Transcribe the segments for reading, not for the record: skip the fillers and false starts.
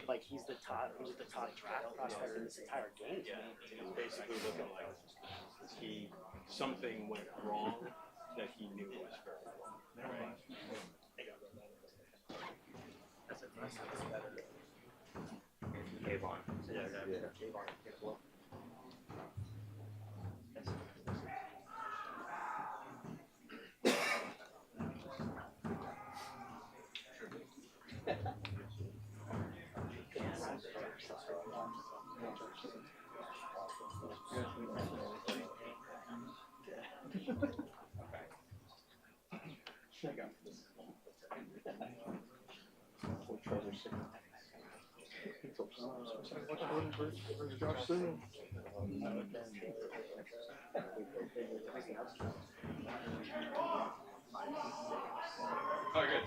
Like he's the top draft prospect in this entire game. Yeah, basically looking like something went wrong that he knew was very wrong. Right? Avon. Yeah. Avon. Oh, good.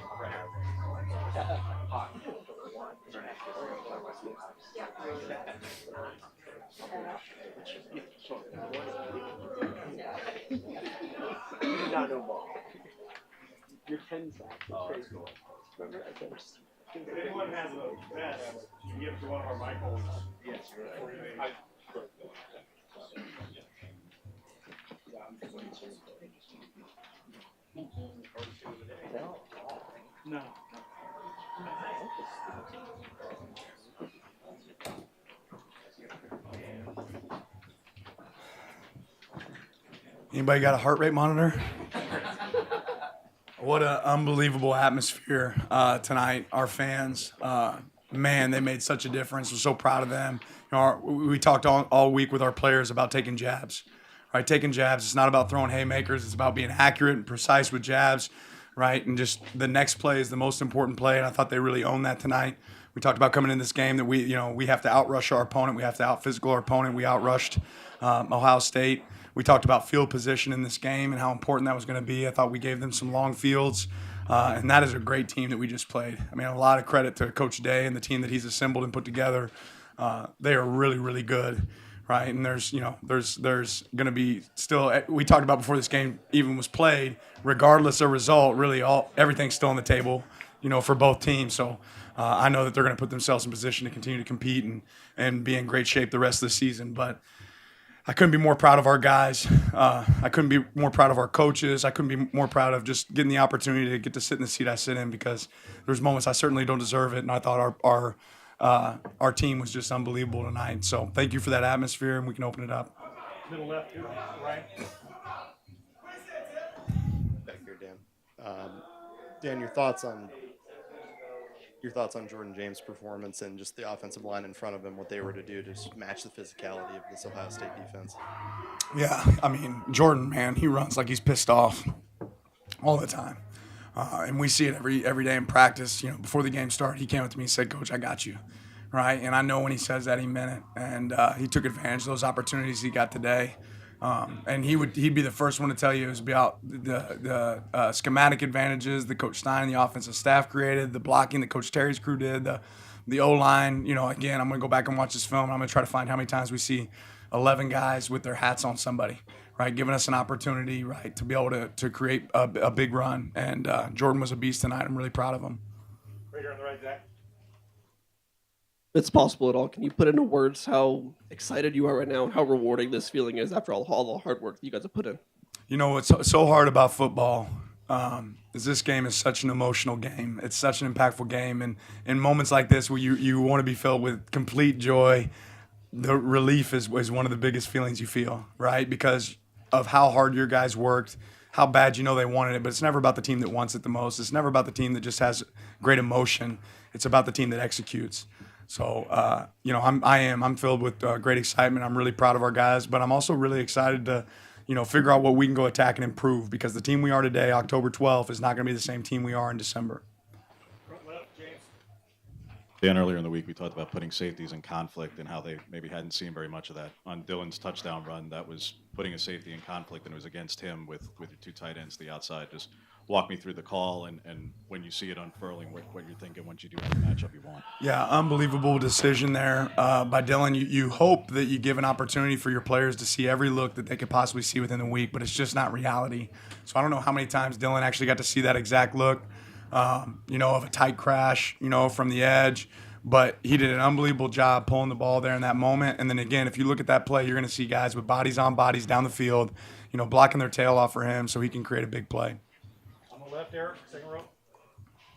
Not no ball. Your 10 sacks. Crazy. Remember? If anyone has a bet, give it to one of our Michaels. Yes, you're right. No. Anybody got a heart rate monitor? What an unbelievable atmosphere tonight. Our fans, man, they made such a difference. We're so proud of them. We talked all week with our players about taking jabs. Right, taking jabs. It's not about throwing haymakers. It's about being accurate and precise with jabs. Right, and just the next play is the most important play, and I thought they really owned that tonight. We talked about coming in this game that we have to outrush our opponent. We have to out-physical our opponent. We outrushed Ohio State. We talked about field position in this game and how important that was going to be. I thought we gave them some long fields, and that is a great team that we just played. I mean, a lot of credit to Coach Day and the team that he's assembled and put together. They are really, really good, right? And there's going to be still. We talked about before this game even was played, regardless of result. Really, everything's still on the table, for both teams. So I know that they're going to put themselves in position to continue to compete and be in great shape the rest of the season, but. I couldn't be more proud of our guys. I couldn't be more proud of our coaches. I couldn't be more proud of just getting the opportunity to get to sit in the seat I sit in because there's moments I certainly don't deserve it, and I thought our team was just unbelievable tonight. So thank you for that atmosphere, and we can open it up. Middle left, right. Back here, Dan. Dan, your thoughts on Jordan James' performance and just the offensive line in front of him, what they were to do to just match the physicality of this Ohio State defense. Yeah, I mean, Jordan, man, he runs like he's pissed off all the time. And we see it every day in practice. Before the game started, he came up to me and said, "Coach, I got you." Right? And I know when he says that, he meant it. And he took advantage of those opportunities he got today. And he'd be the first one to tell you it was about the schematic advantages that Coach Stein and the offensive staff created, the blocking that Coach Terry's crew did, the O-line. Again, I'm going to go back and watch this film, and I'm going to try to find how many times we see 11 guys with their hats on somebody, right, giving us an opportunity, right, to be able to create a big run. And Jordan was a beast tonight. I'm really proud of him. Right here on the right, Zach. If it's possible at all, can you put into words how excited you are right now and how rewarding this feeling is after all the hard work that you guys have put in? What's so hard about football is this game is such an emotional game. It's such an impactful game. And in moments like this where you want to be filled with complete joy, the relief is one of the biggest feelings you feel, right? Because of how hard your guys worked, how bad they wanted it. But it's never about the team that wants it the most. It's never about the team that just has great emotion. It's about the team that executes. So, I'm filled with great excitement. I'm really proud of our guys, but I'm also really excited to, figure out what we can go attack and improve because the team we are today, October 12th, is not going to be the same team we are in December. Front left, James. Dan, earlier in the week, we talked about putting safeties in conflict and how they maybe hadn't seen very much of that. On Dylan's touchdown run, that was putting a safety in conflict, and it was against him with your two tight ends to the outside. Just walk me through the call and when you see it unfurling, what you're thinking once you do have the matchup you want. Yeah, unbelievable decision there by Dylan. You hope that you give an opportunity for your players to see every look that they could possibly see within the week, but it's just not reality. So I don't know how many times Dylan actually got to see that exact look, of a tight crash, from the edge. But he did an unbelievable job pulling the ball there in that moment. And then again, if you look at that play, you're going to see guys with bodies on bodies down the field, blocking their tail off for him so he can create a big play. On the left, Eric, second row.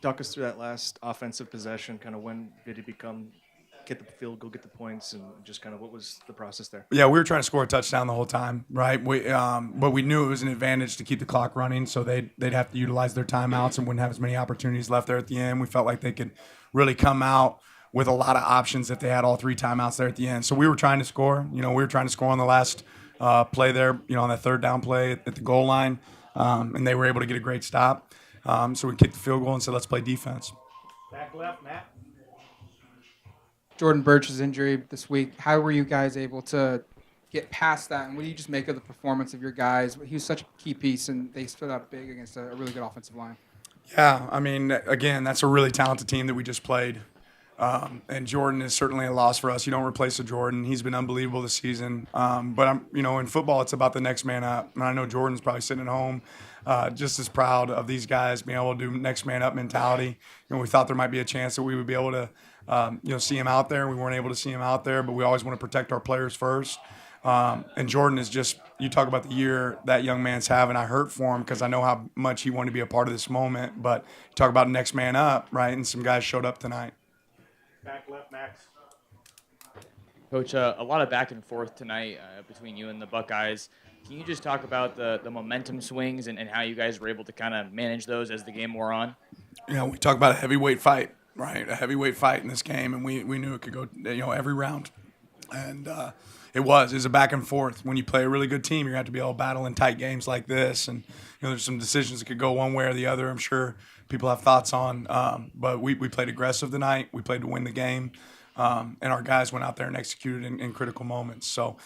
Talk us through that last offensive possession. Kind of when did it get the field goal, get the points, and just kind of what was the process there? Yeah, we were trying to score a touchdown the whole time, right? But we knew it was an advantage to keep the clock running, so they'd have to utilize their timeouts and wouldn't have as many opportunities left there at the end. We felt like they could really come out with a lot of options if they had all 3 timeouts there at the end. So we were trying to score. We were trying to score on the last play there, on that third down play at the goal line, and they were able to get a great stop. So we kicked the field goal and said, let's play defense. Back left, Matt. Jordan Birch's injury this week. How were you guys able to get past that? And what do you just make of the performance of your guys? He was such a key piece, and they stood up big against a really good offensive line. Yeah, I mean, again, that's a really talented team that we just played. And Jordan is certainly a loss for us. You don't replace a Jordan. He's been unbelievable this season. But in football, it's about the next man up. And I know Jordan's probably sitting at home just as proud of these guys being able to do next man up mentality. We thought there might be a chance that we would be able to, see him out there. We weren't able to see him out there, but we always want to protect our players first. And Jordan is just, you talk about the year that young man's having. I hurt for him because I know how much he wanted to be a part of this moment. But you talk about next man up, right? And some guys showed up tonight. Back left, Max. Coach, a lot of back and forth tonight between you and the Buckeyes. Can you just talk about the momentum swings and how you guys were able to kind of manage those as the game wore on? We talk about a heavyweight fight, right? A heavyweight fight in this game, and we knew it could go, every round. And it was a back and forth. When you play a really good team, you're going to have to be able to battle in tight games like this. And, there's some decisions that could go one way or the other. I'm sure people have thoughts on. But we played aggressive tonight. We played to win the game. And our guys went out there and executed in critical moments. So,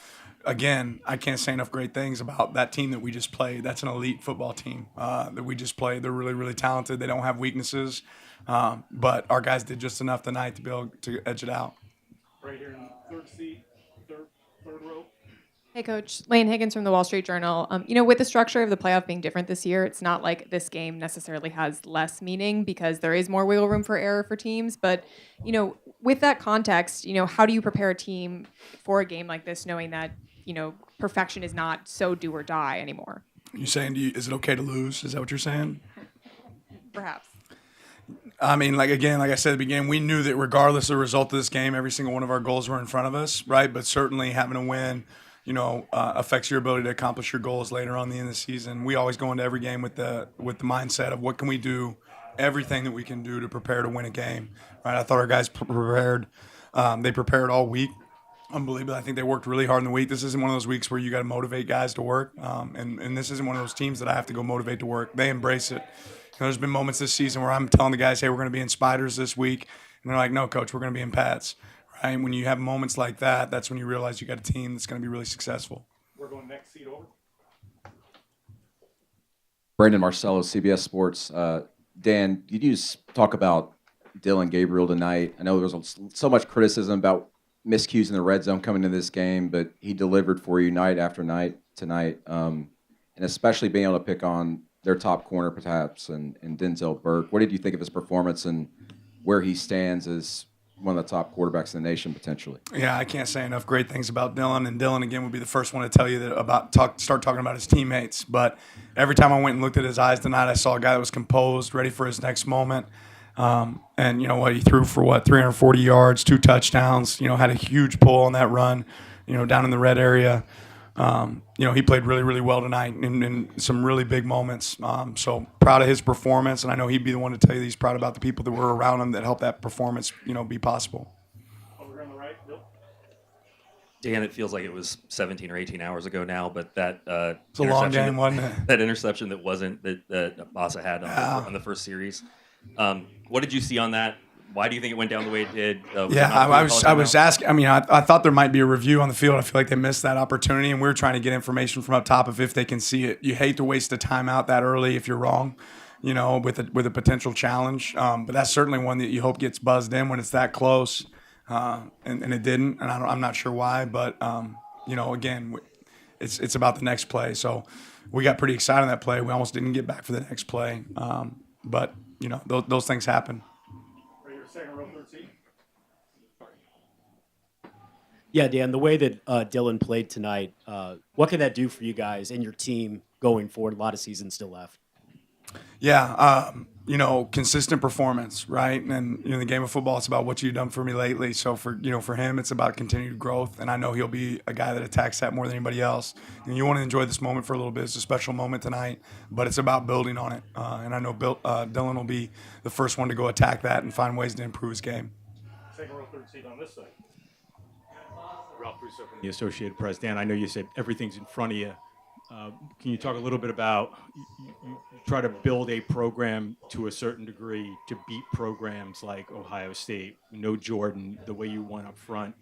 again, I can't say enough great things about that team that we just played. That's an elite football team that we just played. They're really, really talented. They don't have weaknesses. But our guys did just enough tonight to be able to edge it out. Right here in third seat, third row. Hey, Coach. Lane Higgins from the Wall Street Journal. With the structure of the playoff being different this year, it's not like this game necessarily has less meaning because there is more wiggle room for error for teams. But, with that context, how do you prepare a team for a game like this knowing that, perfection is not so do or die anymore? You saying, is it okay to lose? Is that what you're saying? Perhaps. I mean, like I said at the beginning, we knew that regardless of the result of this game, every single one of our goals were in front of us, right? But certainly having a win, affects your ability to accomplish your goals later on in the end of the season. We always go into every game with the mindset of what can we do, everything that we can do to prepare to win a game, right? I thought our guys prepared. They prepared all week. Unbelievable. I think they worked really hard in the week. This isn't one of those weeks where you got to motivate guys to work, and this isn't one of those teams that I have to go motivate to work. They embrace it. There's been moments this season where I'm telling the guys, hey, we're going to be in Spiders this week. And they're like, no, Coach, we're going to be in Pats. Right? When you have moments like that, that's when you realize you got a team that's going to be really successful. We're going next seat over. Brandon Marcello, CBS Sports. Dan, you just talk about Dylan Gabriel tonight. I know there was so much criticism about miscues in the red zone coming into this game, but he delivered for you night after night tonight, and especially being able to pick on their top corner, perhaps, and Denzel Burke. What did you think of his performance and where he stands as one of the top quarterbacks in the nation, potentially? Yeah, I can't say enough great things about Dylan. And Dylan, again, would be the first one to tell you that start talking about his teammates. But every time I went and looked at his eyes tonight, I saw a guy that was composed, ready for his next moment. And you know what? He threw for 340 yards, 2 touchdowns. Had a huge pull on that run. Down in the red area. He played really, really well tonight in some really big moments. So proud of his performance, and I know he'd be the one to tell you that he's proud about the people that were around him that helped that performance, be possible. Over on the right, Bill. Dan, it feels like it was 17 or 18 hours ago now, but that it's a long game, wasn't it? That interception that Bassa had on the first series. What did you see on that? Why do you think it went down the way it did? I was asking. I mean, I thought there might be a review on the field. I feel like they missed that opportunity, and we were trying to get information from up top if they can see it. You hate to waste a timeout that early if you're wrong, with a potential challenge. But that's certainly one that you hope gets buzzed in when it's that close, and it didn't, and I'm not sure why. But again, it's about the next play. So we got pretty excited on that play. We almost didn't get back for the next play, but those things happen. For your second row, third seat. Yeah, Dan, the way that Dylan played tonight, what can that do for you guys and your team going forward? A lot of season still left. Yeah, consistent performance, right? And in the game of football, it's about what you've done for me lately. So for him, it's about continued growth, and I know he'll be a guy that attacks that more than anybody else. And you want to enjoy this moment for a little bit. It's a special moment tonight, but it's about building on it. And I know Dylan will be the first one to go attack that and find ways to improve his game. Second row, third seat on this side. Ralph Russo from the Associated Press. Dan, I know you said everything's in front of you. Can you talk a little bit about you try to build a program to a certain degree to beat programs like Ohio State? No Jordan, the way you won up front.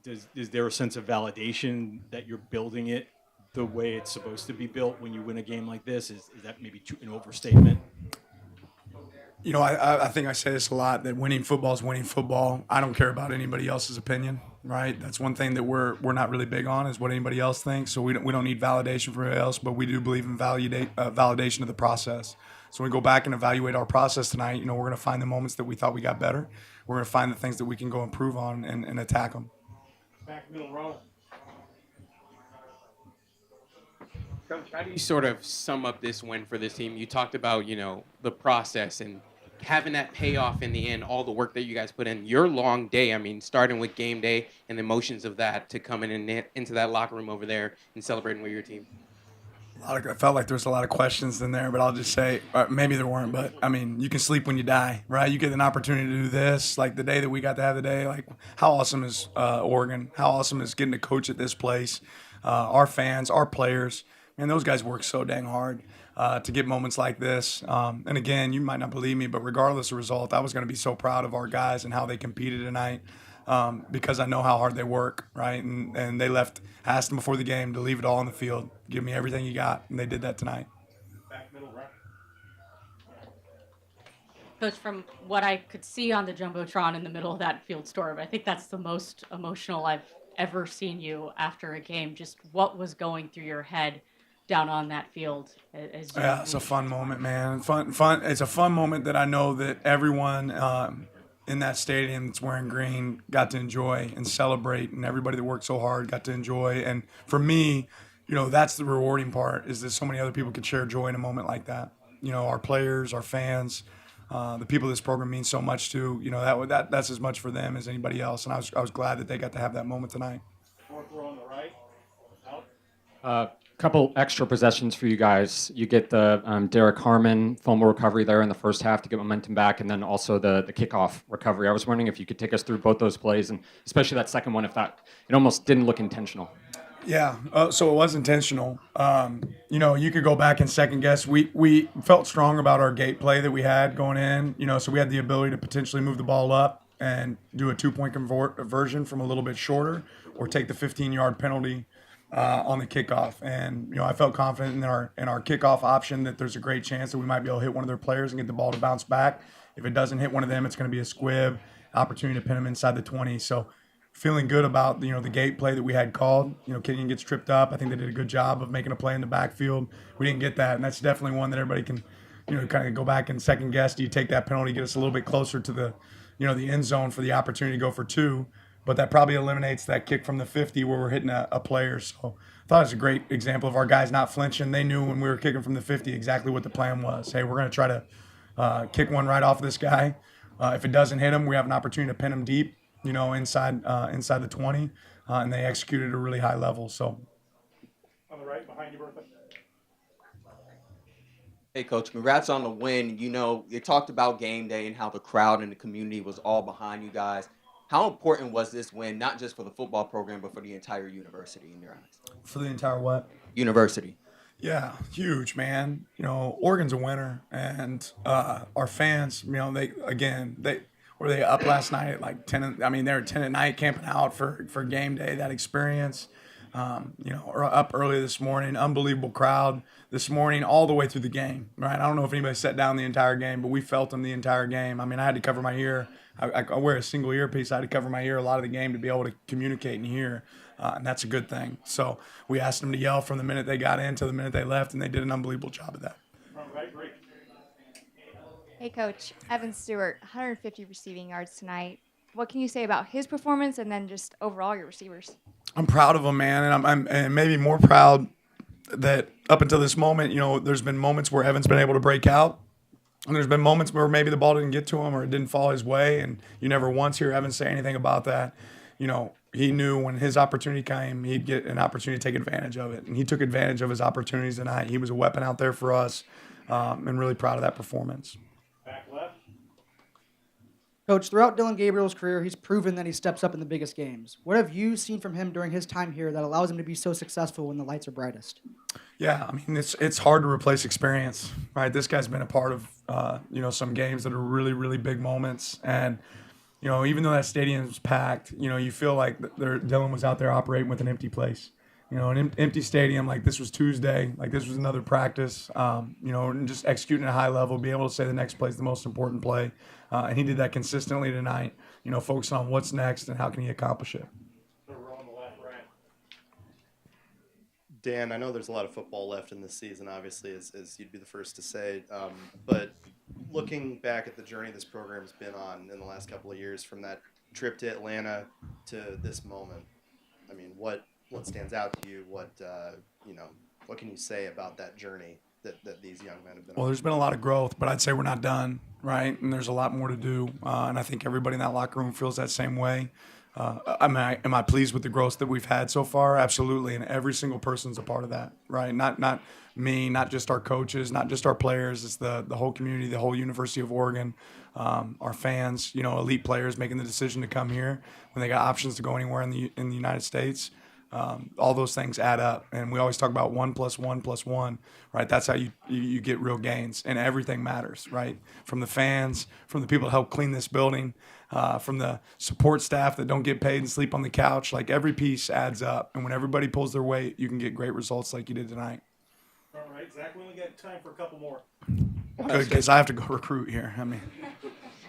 Is there a sense of validation that you're building it the way it's supposed to be built when you win a game like this? Is that maybe an overstatement? I think I say this a lot, that winning football is winning football. I don't care about anybody else's opinion, right? That's one thing that we're not really big on, is what anybody else thinks. So we don't need validation from anybody else, but we do believe in validation of the process. So when we go back and evaluate our process tonight, we're going to find the moments that we thought we got better. We're going to find the things that we can go improve on and attack them. Back middle row. Coach, how do you sort of sum up this win for this team? You talked about, the process and having that payoff in the end, all the work that you guys put in. Your long day, starting with game day and the emotions of that to coming into that locker room over there and celebrating with your team. I felt like there was a lot of questions in there, but I'll just say, maybe there weren't, but you can sleep when you die, right? You get an opportunity to do this, like the day that we got to have the day. Like, how awesome is Oregon? How awesome is getting to coach at this place? Our fans, our players. Man, those guys work so dang hard to get moments like this. And again, you might not believe me, but regardless of result, I was going to be so proud of our guys and how they competed tonight, because I know how hard they work, right? And they asked them before the game to leave it all on the field, give me everything you got, and they did that tonight. Back middle right. Coach, from what I could see on the Jumbotron in the middle of that field storm, I think that's the most emotional I've ever seen you after a game. Just what was going through your head down on that field? Yeah, it's a fun moment, man. Fun. It's a fun moment that I know that everyone in that stadium that's wearing green got to enjoy and celebrate, and everybody that worked so hard got to enjoy. And for me, that's the rewarding part, is that so many other people could share joy in a moment like that. Our players, our fans, the people this program means so much to. That's as much for them as anybody else. And I was glad that they got to have that moment tonight. Fourth row on the right. Out. Couple extra possessions for you guys. You get the Derek Harmon fumble recovery there in the first half to get momentum back, and then also the kickoff recovery. I was wondering if you could take us through both those plays, and especially that second one, if it almost didn't look intentional. Yeah, so it was intentional. You could go back and second guess. We felt strong about our gate play that we had going in, so we had the ability to potentially move the ball up and do a 2-point conversion from a little bit shorter, or take the 15-yard penalty on the kickoff. And I felt confident in our kickoff option that there's a great chance that we might be able to hit one of their players and get the ball to bounce back. If it doesn't hit one of them, it's going to be a squib, opportunity to pin them inside the 20. So feeling good about the gate play that we had called. Kenyon gets tripped up. I think they did a good job of making a play in the backfield. We didn't get that, and that's definitely one that everybody can kind of go back and second guess. Do you take that penalty, get us a little bit closer to the the end zone for the opportunity to go for 2? But that probably eliminates that kick from the 50 where we're hitting a player. So I thought it was a great example of our guys not flinching. They knew when we were kicking from the 50 exactly what the plan was. Hey, we're going to try to kick one right off this guy. If it doesn't hit him, we have an opportunity to pin him deep, inside the 20. And they executed at a really high level. So On the right, behind you, Bertha. Hey, Coach, congrats on the win. You talked about game day and how the crowd and the community was all behind you guys. How important was this win, not just for the football program, but for the entire university in your eyes? For the entire what? University. Yeah, huge, man. Oregon's a winner, and our fans, they were they up last night at like 10. They were 10 at night camping out for game day. That experience, Or up early this morning, unbelievable crowd this morning, all the way through the game, right? I don't know if anybody sat down the entire game, but we felt them the entire game. I mean, I had to cover my ear. I wear a single earpiece. I had to cover my ear a lot of the game to be able to communicate and hear, and that's a good thing. So we asked them to yell from the minute they got in to the minute they left, and they did an unbelievable job of that. Hey, Coach. Evan Stewart, 150 receiving yards tonight. What can you say about his performance and then just overall your receivers? I'm proud of him, man, and I'm maybe more proud that up until this moment, there's been moments where Evan's been able to break out, and there's been moments where maybe the ball didn't get to him or it didn't fall his way, and you never once hear Evan say anything about that. He knew when his opportunity came, he'd get an opportunity to take advantage of it, and he took advantage of his opportunities tonight. He was a weapon out there for us, and really proud of that performance. Back left. Coach, throughout Dylan Gabriel's career, he's proven that he steps up in the biggest games. What have you seen from him during his time here that allows him to be so successful when the lights are brightest? Yeah, I mean, it's hard to replace experience, right? This guy's been a part of, some games that are really, really big moments. And, even though that stadium's packed, you feel like Dylan was out there operating with an empty place. An empty stadium, like this was Tuesday, like this was another practice, and just executing at a high level, be able to say the next play is the most important play. And he did that consistently tonight, focusing on what's next and how can he accomplish it. Dan, I know there's a lot of football left in this season, obviously, as you'd be the first to say. But looking back at the journey this program's been on in the last couple of years, from that trip to Atlanta to this moment, I mean, what stands out to you? What can you say about that journey that these young men have been on? Well, there's been a lot of growth, but I'd say we're not done, right? And there's a lot more to do. And I think everybody in that locker room feels that same way. Am I pleased with the growth that we've had so far? Absolutely. And every single person's a part of that, right? Not me, not just our coaches, not just our players. It's the whole community, the whole University of Oregon, our fans, elite players making the decision to come here when they got options to go anywhere in the United States. All those things add up, and we always talk about 1 + 1 + 1, right? That's how you get real gains, and everything matters, right? From the fans, from the people that help clean this building, from the support staff that don't get paid and sleep on the couch. Like, every piece adds up, and when everybody pulls their weight, you can get great results like you did tonight. All right, Zach, we only got time for a couple more. Good, because I have to go recruit here. I mean,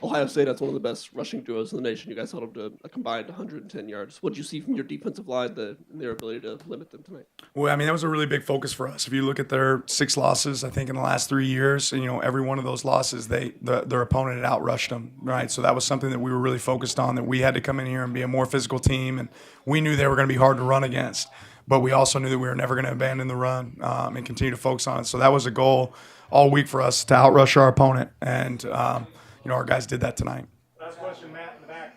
Ohio State has one of the best rushing duos in the nation. You guys held them to a combined 110 yards. What did you see from your defensive line, their ability to limit them tonight? well, I mean, that was a really big focus for us. If you look at their 6 losses, I think in the last 3 years, and, every one of those losses, their opponent had outrushed them, right? So that was something that we were really focused on, that we had to come in here and be a more physical team, and we knew they were going to be hard to run against. But we also knew that we were never going to abandon the run and continue to focus on it. So that was a goal all week for us, to outrush our opponent, and our guys did that tonight. Last question, Matt, in the back.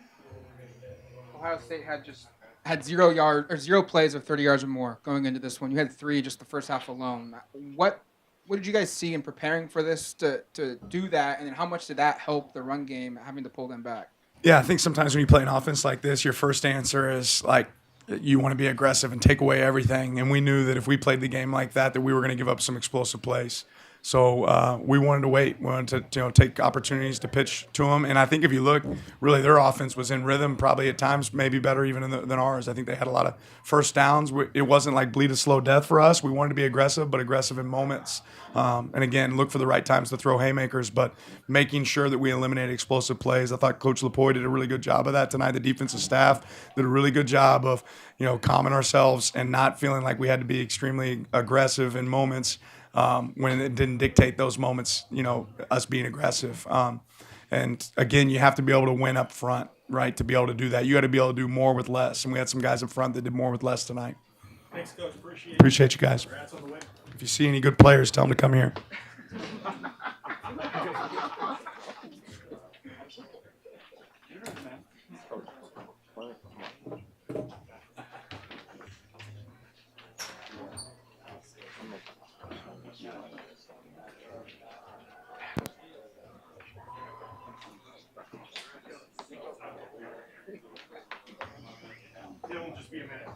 Ohio State had 0 plays of 30 yards or more going into this one. You had 3 just the first half alone. What did you guys see in preparing for this to do that, and then how much did that help the run game, having to pull them back? Yeah, I think sometimes when you play an offense like this, your first answer is like, you want to be aggressive and take away everything. And we knew that if we played the game like that we were going to give up some explosive plays. So we wanted to wait. We wanted to take opportunities to pitch to them. And I think if you look, really their offense was in rhythm, probably at times maybe better even than ours. I think they had a lot of first downs. It wasn't like bleed a slow death for us. We wanted to be aggressive, but aggressive in moments. And again, look for the right times to throw haymakers, but making sure that we eliminated explosive plays. I thought Coach Lepoy did a really good job of that tonight. The defensive staff did a really good job of, calming ourselves and not feeling like we had to be extremely aggressive in moments. When it didn't dictate those moments, us being aggressive. And again, you have to be able to win up front, right? To be able to do that, you got to be able to do more with less. And we had some guys up front that did more with less tonight. Thanks, Coach. Appreciate you guys. Congrats on the win. If you see any good players, tell them to come here. It'll just be a minute.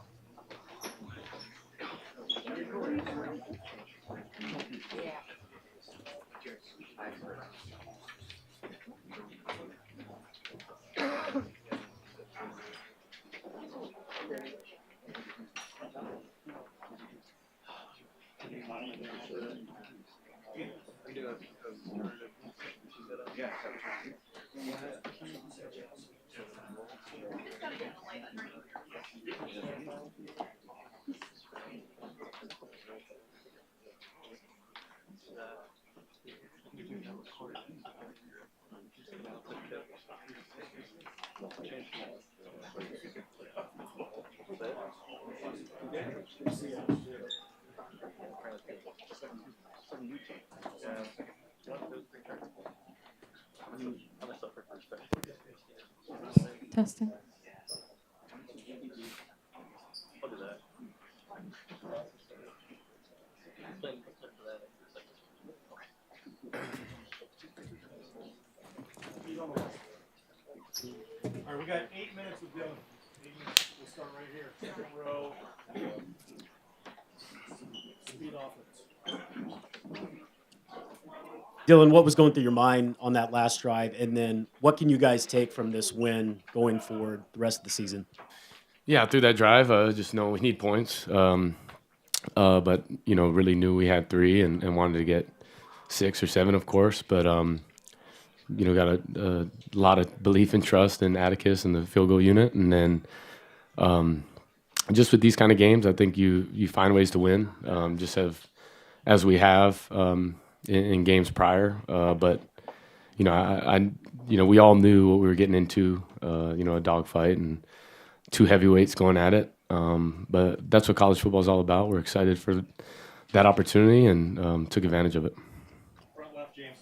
Testing. All right, we got 8 minutes with Dylan. 8 minutes. We'll start right here. Second row. Speed offense. Dylan, what was going through your mind on that last drive? And then what can you guys take from this win going forward the rest of the season? Yeah, through that drive, just know we need points. But, really knew we had 3 and wanted to get 6 or 7, of course. But, got a lot of belief and trust in Atticus and the field goal unit. And then just with these kind of games, I think you find ways to win, as we have in games prior. But, we all knew what we were getting into, a dogfight and 2 heavyweights going at it. But that's what college football is all about. We're excited for that opportunity and took advantage of it. Front left, James.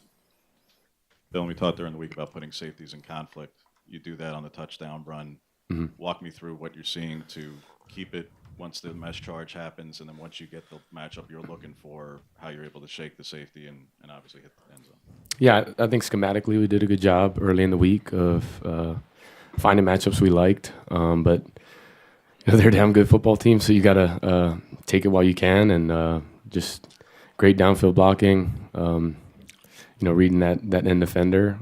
Bill, we talked during the week about putting safeties in conflict. You do that on the touchdown run. Mm-hmm. Walk me through what you're seeing to keep it once the mesh charge happens, and then once you get the matchup you're looking for, how you're able to shake the safety and obviously hit the end zone. Yeah, I think schematically we did a good job early in the week of finding matchups we liked. But they're a damn good football team, so you got to take it while you can and just great downfield blocking, reading that end defender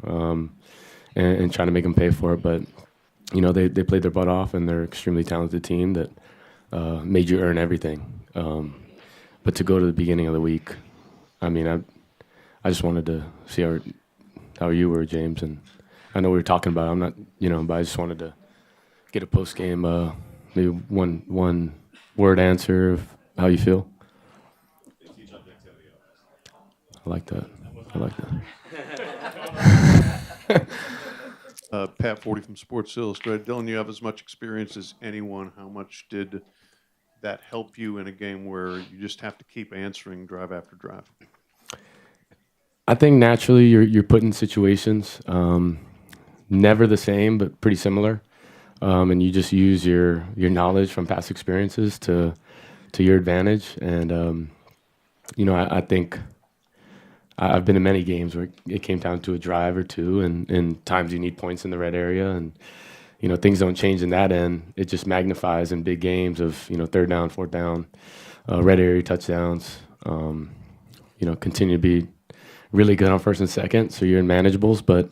and trying to make them pay for it. But, they played their butt off, and they're an extremely talented team that made you earn everything. But to go to the beginning of the week, I just wanted to see how you were, James. And I know we were talking about it. I'm not, but I just wanted to get a post-game, maybe one word answer of how you feel. I like that. Pat 40 from Sports Illustrated. Dylan, you have as much experience as anyone. How much did that help you in a game where you just have to keep answering drive after drive? I think naturally you're put in situations, never the same, but pretty similar. And you just use your knowledge from past experiences to your advantage. And, I think I've been in many games where it came down to a drive or two, and times you need points in the red area. And, things don't change in that end. It just magnifies in big games of, 3rd down, 4th down, red area touchdowns, continue to be really good on 1st and 2nd. So you're in manageables. But,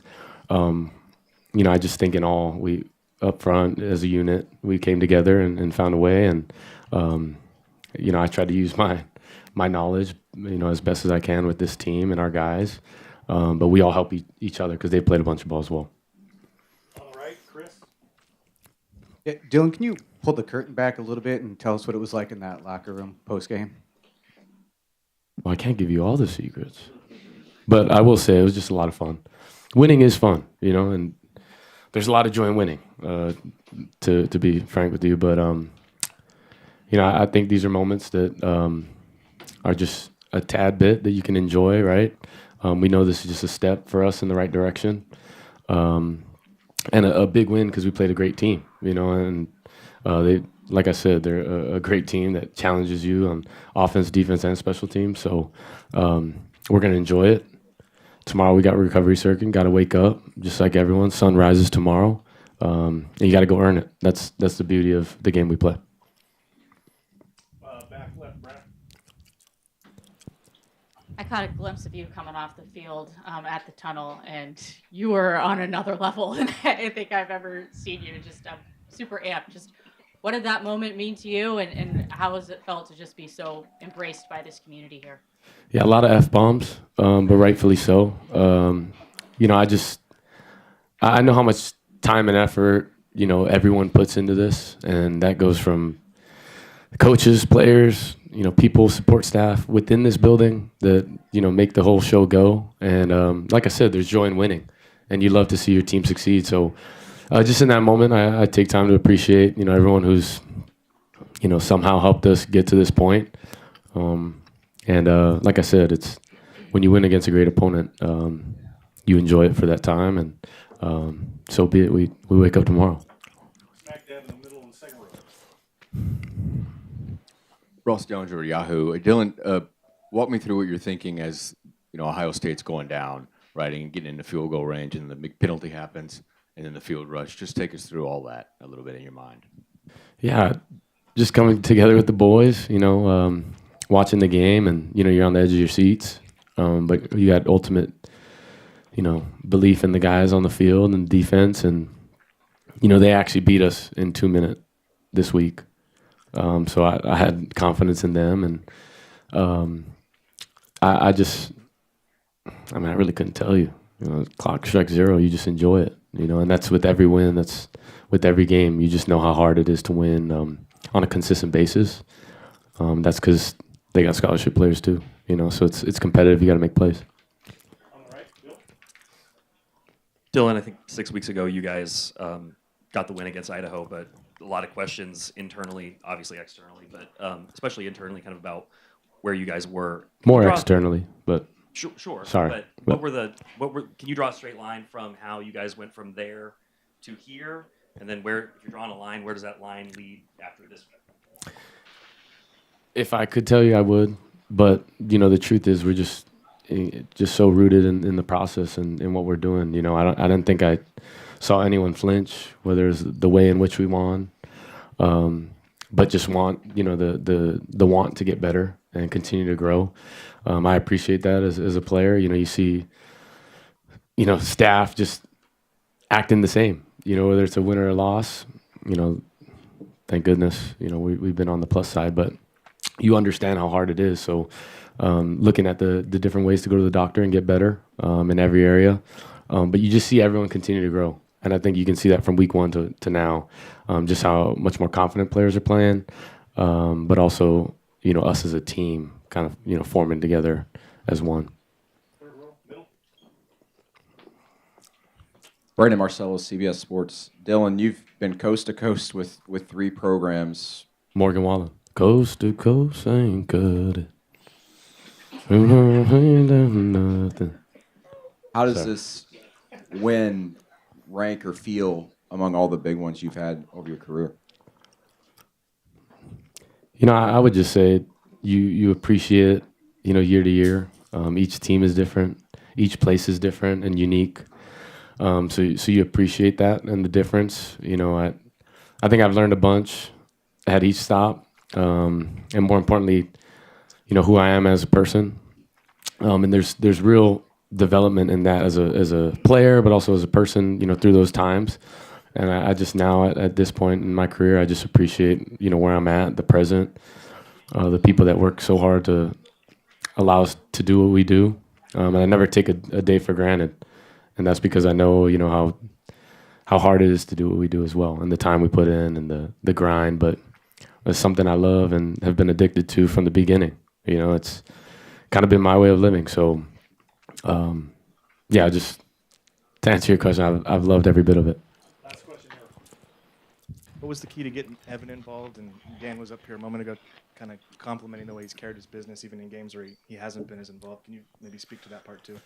I just think in all, we up front as a unit, we came together and found a way. And, I tried to use my knowledge, as best as I can with this team and our guys. But we all help each other because they played a bunch of ball as well. On the right, Chris. Yeah, Dylan, can you pull the curtain back a little bit and tell us what it was like in that locker room post-game? Well, I can't give you all the secrets. But I will say it was just a lot of fun. Winning is fun, and there's a lot of joy in winning, to be frank with you. But, I think these are moments that are just a tad bit that you can enjoy, right? We know this is just a step for us in the right direction. And a big win because we played a great team, and they, like I said, they're a great team that challenges you on offense, defense, and special teams. So we're going to enjoy it. Tomorrow we got recovery circuit, got to wake up just like everyone. Sun rises tomorrow, and you got to go earn it. That's the beauty of the game we play. Back left, Brad. I caught a glimpse of you coming off the field at the tunnel, and you were on another level than I think I've ever seen you. Just super amped. Just what did that moment mean to you, and how has it felt to just be so embraced by this community here? Yeah, a lot of F-bombs, but rightfully so. I know how much time and effort, everyone puts into this, and that goes from coaches, players, people, support staff within this building that, make the whole show go. And like I said, there's joy in winning, and you love to see your team succeed. So Just in that moment, I take time to appreciate, everyone who's, somehow helped us get to this point. And like I said, it's when you win against a great opponent, you enjoy it for that time, and so be it. We wake up tomorrow. Smack dab in the middle of the second row. Ross Dellinger, Yahoo. Dylan, walk me through what you're thinking as Ohio State's going down, right, and getting into field goal range, and the big penalty happens, and then the field rush. Just take us through all that a little bit in your mind. Yeah, just coming together with the boys, watching the game, and you're on the edge of your seats, but you got ultimate, belief in the guys on the field and defense, and they actually beat us in 2 minutes this week, so I had confidence in them, and I really couldn't tell you. Clock strikes zero, you just enjoy it, and that's with every win. That's with every game. You just know how hard it is to win on a consistent basis. That's because they got scholarship players too, so it's competitive. You got to make plays. Dylan, I think 6 weeks ago you guys got the win against Idaho, but a lot of questions internally, obviously externally, but especially internally, kind of about where you guys were. More externally, but sure. Sorry, but can you draw a straight line from how you guys went from there to here, and then if you're drawing a line, where does that line lead after this? If I could tell you, I would, but the truth is, we're just so rooted in the process and in what we're doing. I didn't think I saw anyone flinch, whether it's the way in which we won, but just want the want to get better and continue to grow. I appreciate that as a player. You see, staff just acting the same. Whether it's a win or a loss. Thank goodness. We've been on the plus side, but you understand how hard it is. So, looking at the different ways to go to the doctor and get better in every area, but you just see everyone continue to grow, and I think you can see that from week one to now, just how much more confident players are playing, but also us as a team kind of forming together as one. Brandon Marcello, CBS Sports. Dylan, you've been coast to coast with 3 programs. Morgan Wallen, coast to coast, I ain't cut it. How does this win rank or feel among all the big ones you've had over your career? I would just say you appreciate it, year to year. Each team is different. Each place is different and unique. So you appreciate that and the difference. I think I've learned a bunch at each stop, and more importantly, who I am as a person. And there's real development in that as a player, but also as a person. Through those times. And I just now at this point in my career, I just appreciate where I'm at, the present, the people that work so hard to allow us to do what we do, and I never take a day for granted, and that's because I know how hard it is to do what we do as well, and the time we put in and the grind. But it's something I love and have been addicted to from the beginning. It's kind of been my way of living. So, just to answer your question, I've loved every bit of it. What was the key to getting Evan involved? And Dan was up here a moment ago kind of complimenting the way he's carried his business, even in games where he hasn't been as involved. Can you maybe speak to that part too?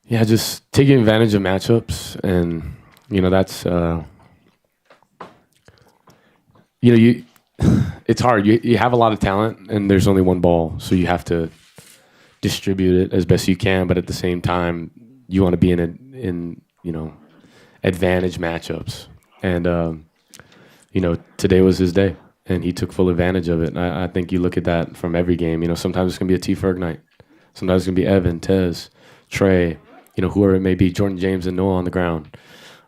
Yeah, just taking advantage of matchups. And, that's, it's hard. You have a lot of talent, and there's only one ball. So you have to distribute it as best you can. But at the same time, you want to be in advantage matchups. And, today was his day, and he took full advantage of it. And I think you look at that from every game. Sometimes it's going to be a T. Ferg night. Sometimes it's going to be Evan, Tez, Trey, whoever it may be, Jordan James and Noah on the ground.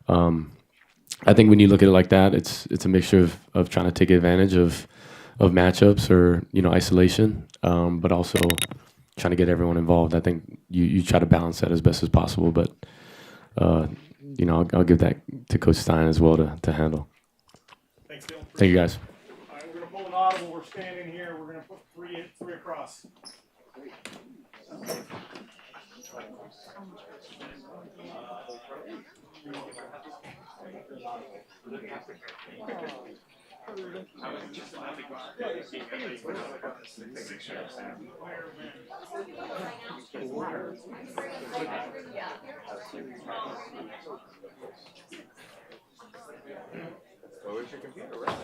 I think when you look at it like that, it's a mixture of trying to take advantage of matchups or, isolation, but also trying to get everyone involved. I think you try to balance that as best as possible. But, I'll give that to Coach Stein as well to handle. Thanks, Dylan. Thank you, guys. All right, we're going to pull an audible. We're standing here. We're going to put three across. Well, it's your computer, right?